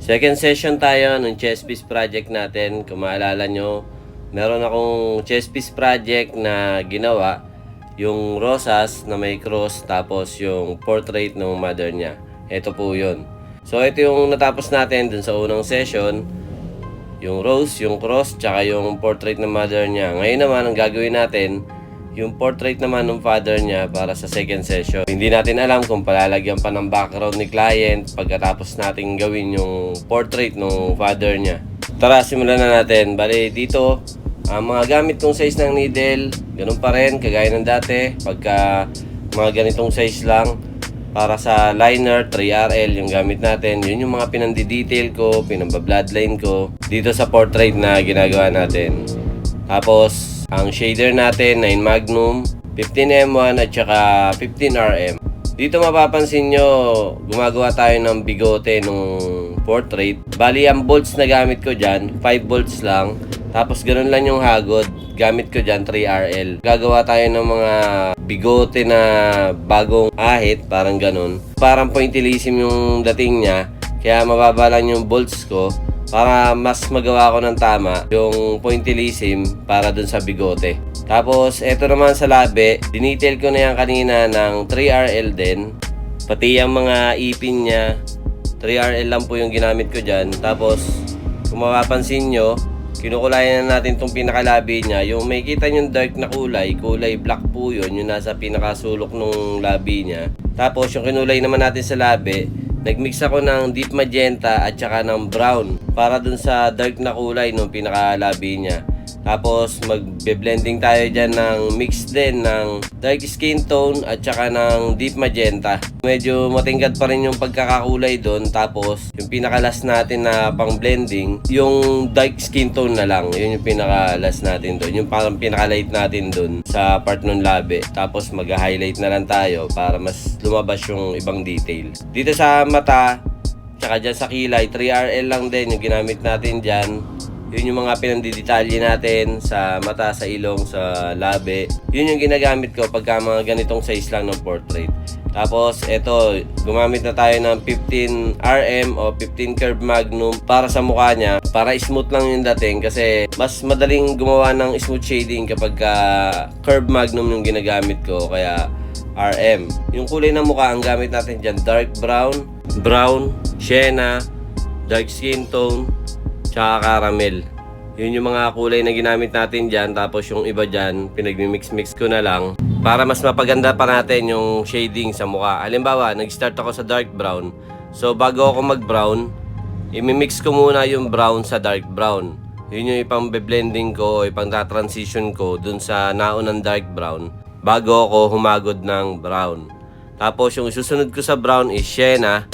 Second session tayo ng chess piece project natin. Kung maalala nyo, meron akong chess piece project na ginawa. Yung rosas na may cross, tapos yung portrait ng mother niya. Ito po yun. So ito yung natapos natin dun sa unang session. Yung rose, yung cross, tsaka yung portrait ng mother niya. Ngayon naman, ang gagawin natin, yung portrait naman ng father niya para sa second session. Hindi natin alam kung palalagyan pa ng background ni client pagkatapos natin gawin yung portrait ng father niya. Tara, simulan na natin. Bali, dito, ang mga gamit kong size ng needle, ganun pa rin, kagaya ng dati. Pagka mga ganitong size lang, para sa liner, 3RL yung gamit natin. Yun yung mga pinandi-detail ko, pinamba-bloodline ko dito sa portrait na ginagawa natin. Tapos, ang shader natin, 9 Magnum, 15M1 at saka 15RM. Dito mapapansin nyo, gumagawa tayo ng bigote nung portrait. Bali, ang bolts na gamit ko dyan, 5 bolts lang. Tapos ganun lang yung hagod. Gamit ko dyan, 3RL. Gagawa tayo ng mga bigote na bagong ahit, parang ganun. Parang pointillism yung dating niya. Kaya mababa lang yung bolts ko para mas magawa ko ng tama yung pointillism para dun sa bigote. Tapos, eto naman sa labi, dinetail ko na yan kanina ng 3RL din. Pati yung mga ipin niya, 3RL lang po yung ginamit ko dyan. Tapos, kung mapapansin nyo, kinukulayan na natin itong pinakalabi niya. Yung may kita yung dark na kulay black po yun, yung nasa pinakasulok ng labi niya. Tapos, yung kinulay naman natin sa labi, nagmix ako ng deep magenta at saka ng brown para dun sa dark na kulay nung pinakalabi niya. Tapos magbe-blending tayo dyan ng mix din ng dark skin tone at saka ng deep magenta. Medyo matingkad pa rin yung pagkakakulay doon. Tapos yung pinakalas natin na pang blending, yung dark skin tone na lang. Yun yung pinakalas natin doon. Yung parang pinakalight natin doon sa part ng labi. Tapos mag-highlight na lang tayo para mas lumabas yung ibang detail. Dito sa mata, tsaka dyan sa kilay, 3RL lang din yung ginamit natin dyan. Yun yung mga pinandidetalye natin sa mata, sa ilong, sa labi. Yun yung ginagamit ko pagka mga ganitong size lang ng portrait. Tapos eto, gumamit na tayo ng 15RM o 15 curve magnum para sa mukha niya. Para smooth lang yung dating kasi mas madaling gumawa ng smooth shading kapag curve magnum yung ginagamit ko. Kaya RM. Yung kulay ng mukha, ang gamit natin dyan, dark brown, sienna, dark skin tone, tsaka caramel. Yun yung mga kulay na ginamit natin dyan. Tapos yung iba dyan, pinag-mix ko na lang para mas mapaganda pa natin yung shading sa mukha. Halimbawa, nag-start ako sa dark brown. So bago ako mag-brown, imimix ko muna yung brown sa dark brown. Yun yung ipang-blending ko o ipang-transition ko dun sa naunang dark brown bago ako humagod ng brown. Tapos yung susunod ko sa brown is sienna.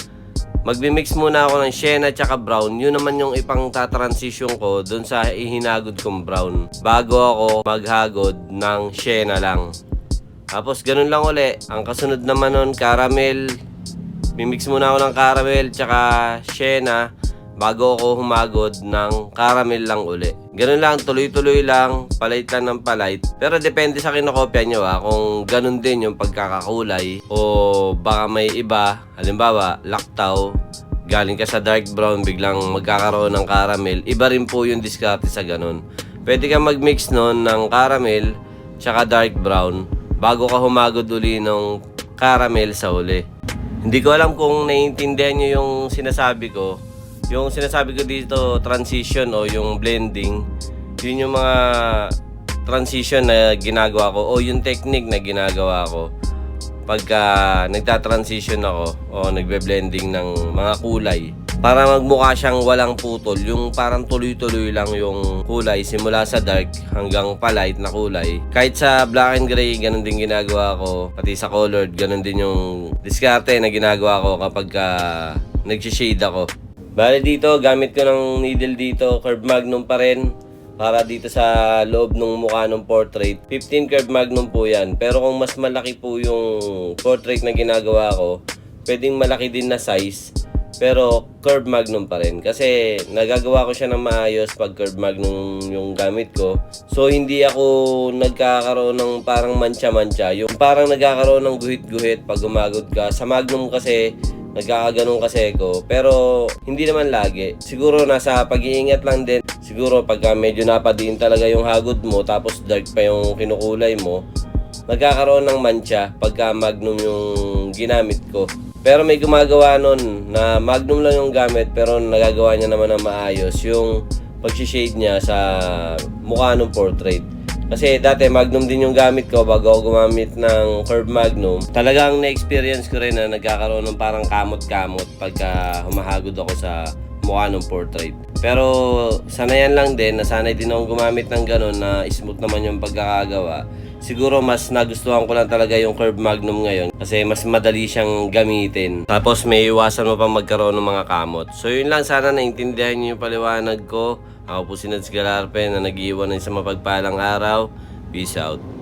Magmi-mix muna ako ng sienna at brown. Yun naman yung ipang transition ko dun sa ihinagod kong brown bago ako maghagod ng sienna lang. Tapos ganun lang uli. Ang kasunod naman nun, caramel. Mimix muna ako ng caramel tsaka sienna bago ako humagod ng caramel lang uli. Ganun lang, tuloy-tuloy lang, palait lang ng palait. Pero depende sa kinokopya nyo kung ganun din yung pagkakakulay o baka may iba. Halimbawa, laktaw, galing ka sa dark brown, biglang magkakaroon ng caramel. Iba rin po yung diskarte sa ganun. Pwede kang mag-mix nun ng caramel tsaka dark brown bago ka humagod uli ng caramel sa uli. Hindi ko alam kung naiintindihan nyo yung sinasabi ko. Yung sinasabi ko dito, transition o yung blending, yun yung mga transition na ginagawa ko o yung technique na ginagawa ko pagka nagta-transition ako o nagbe-blending ng mga kulay para magmukha siyang walang putol, yung parang tuloy-tuloy lang yung kulay simula sa dark hanggang palite na kulay. Kahit sa black and gray, ganun din ginagawa ko, pati sa colored, ganun din yung diskarte na ginagawa ko kapag nag-shade ako. Bale dito, gamit ko ng needle dito, curve magnum pa rin para dito sa loob ng mukha ng portrait. 15 curve magnum po yan. Pero kung mas malaki po yung portrait na ginagawa ko, pwedeng malaki din na size. Pero curve magnum pa rin. Kasi nagagawa ko siya ng maayos pag curve magnum yung gamit ko. So hindi ako nagkakaroon ng parang mancha-mancha. Yung parang nagkakaroon ng guhit-guhit pag gumagod ka. Sa magnum kasi, nagkakaganong kasi ko. Pero hindi naman lagi. Siguro nasa pag-iingat lang din. Siguro pagka medyo napadiin talaga yung hagod mo tapos dark pa yung kinukulay mo, nagkakaroon ng mancha pagka Magnum yung ginamit ko. Pero may gumagawa nun na Magnum lang yung gamit pero nagagawa niya naman ng maayos yung pag-shade niya sa mukha ng portrait. Kasi dati Magnum din yung gamit ko bago ako gumamit ng Curve Magnum. Talagang na-experience ko rin na nagkakaroon ng parang kamot-kamot pagka humahagod ako sa mukha ng portrait. Pero sanayan lang din, nasanay din akong gumamit ng ganun na smooth naman yung pagkakagawa. Siguro mas nagustuhan ko lang talaga yung Curve Magnum ngayon kasi mas madali siyang gamitin. Tapos may iwasan mo pang magkaroon ng mga kamot. So yun lang, sana naintindihan niyo yung paliwanag ko. Ako po si Nads Galarpe na nag-iwan ng isang mapagpalang araw. Peace out.